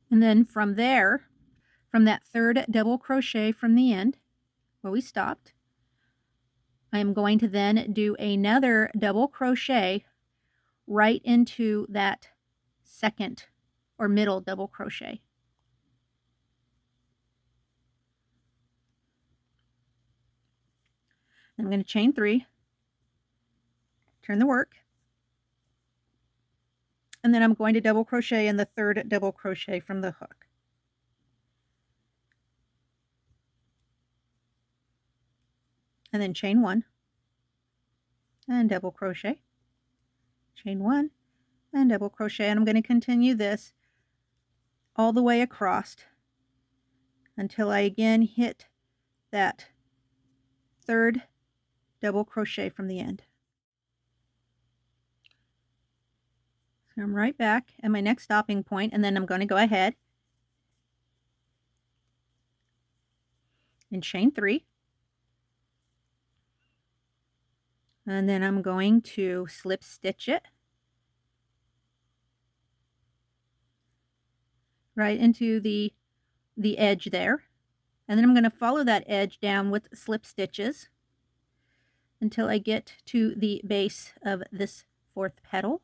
And then from there, from that 3rd double crochet from the end where we stopped, I am going to then do another double crochet right into that second or middle double crochet. I'm going to chain 3, turn the work, and then I'm going to double crochet in the third double crochet from the hook. And then chain 1 and double crochet, chain 1 and double crochet, and I'm going to continue this all the way across until I again hit that third double crochet from the end. So I'm right back at my next stopping point, and then I'm going to go ahead and chain 3, and then I'm going to slip stitch it right into the edge there, and then I'm going to follow that edge down with slip stitches until I get to the base of this 4th petal.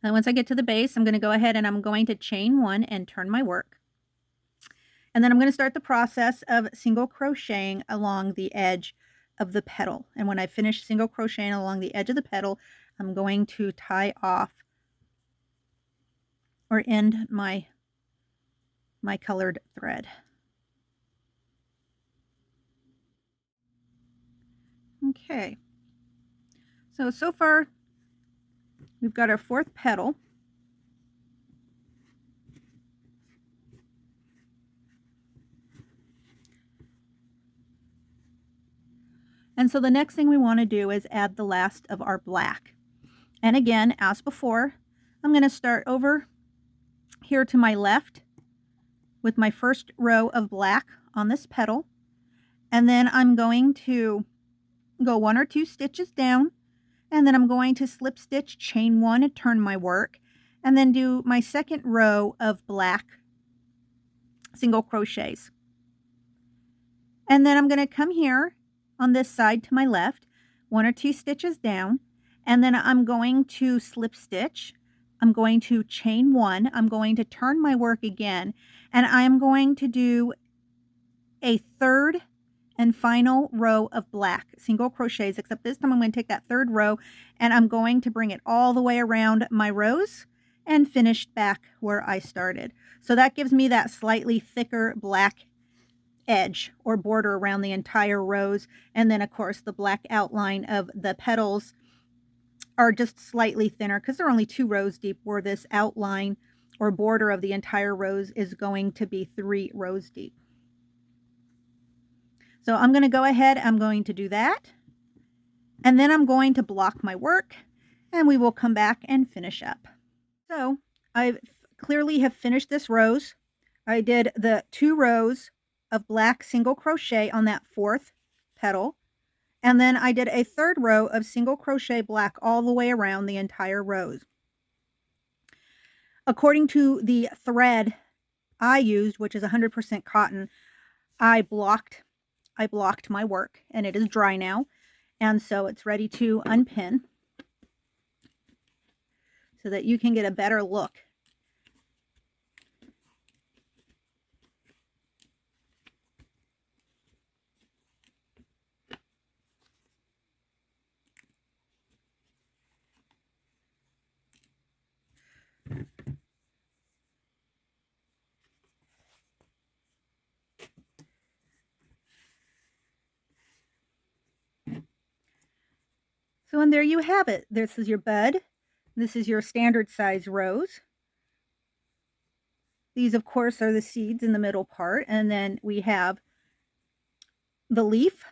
And once I get to the base, I'm going to go ahead and I'm going to chain 1 and turn my work. And then I'm going to start the process of single crocheting along the edge of the petal. And when I finish single crocheting along the edge of the petal, I'm going to tie off or end my colored thread. Okay. So far we've got our 4th petal. And so the next thing we want to do is add the last of our black. And again, as before, I'm going to start over here to my left with my first row of black on this petal. And then I'm going to go 1 or 2 stitches down, and then I'm going to slip stitch, chain 1 and turn my work, and then do my second row of black single crochets. And then I'm going to come here on this side to my left, 1 or 2 stitches down, and then I'm going to slip stitch. I'm going to chain 1. I'm going to turn my work again, and I'm going to do a third and final row of black single crochets, except this time I'm going to take that third row and I'm going to bring it all the way around my rows and finish back where I started. So that gives me that slightly thicker black edge or border around the entire rows. And then of course the black outline of the petals are just slightly thinner because they're only 2 rows deep, where this outline or border of the entire rows is going to be 3 rows deep. So I'm going to go ahead, I'm going to do that, and then I'm going to block my work, and we will come back and finish up. So I clearly have finished this rows. I did the 2 rows of black single crochet on that 4th petal, and then I did a 3rd row of single crochet black all the way around the entire rows. According to the thread I used, which is 100% cotton, I blocked my work, and it is dry now, and so it's ready to unpin so that you can get a better look. So, and there you have it. This is your bud. This is your standard size rose. These, of course, are the seeds in the middle part. And then we have the leaf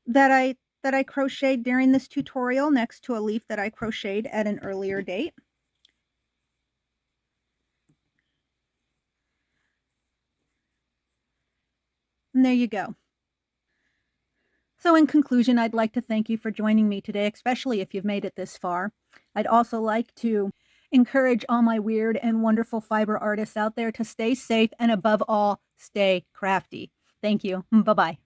that I crocheted during this tutorial next to a leaf that I crocheted at an earlier date. And there you go. So in conclusion, I'd like to thank you for joining me today, especially if you've made it this far. I'd also like to encourage all my weird and wonderful fiber artists out there to stay safe and above all, stay crafty. Thank you. Bye-bye.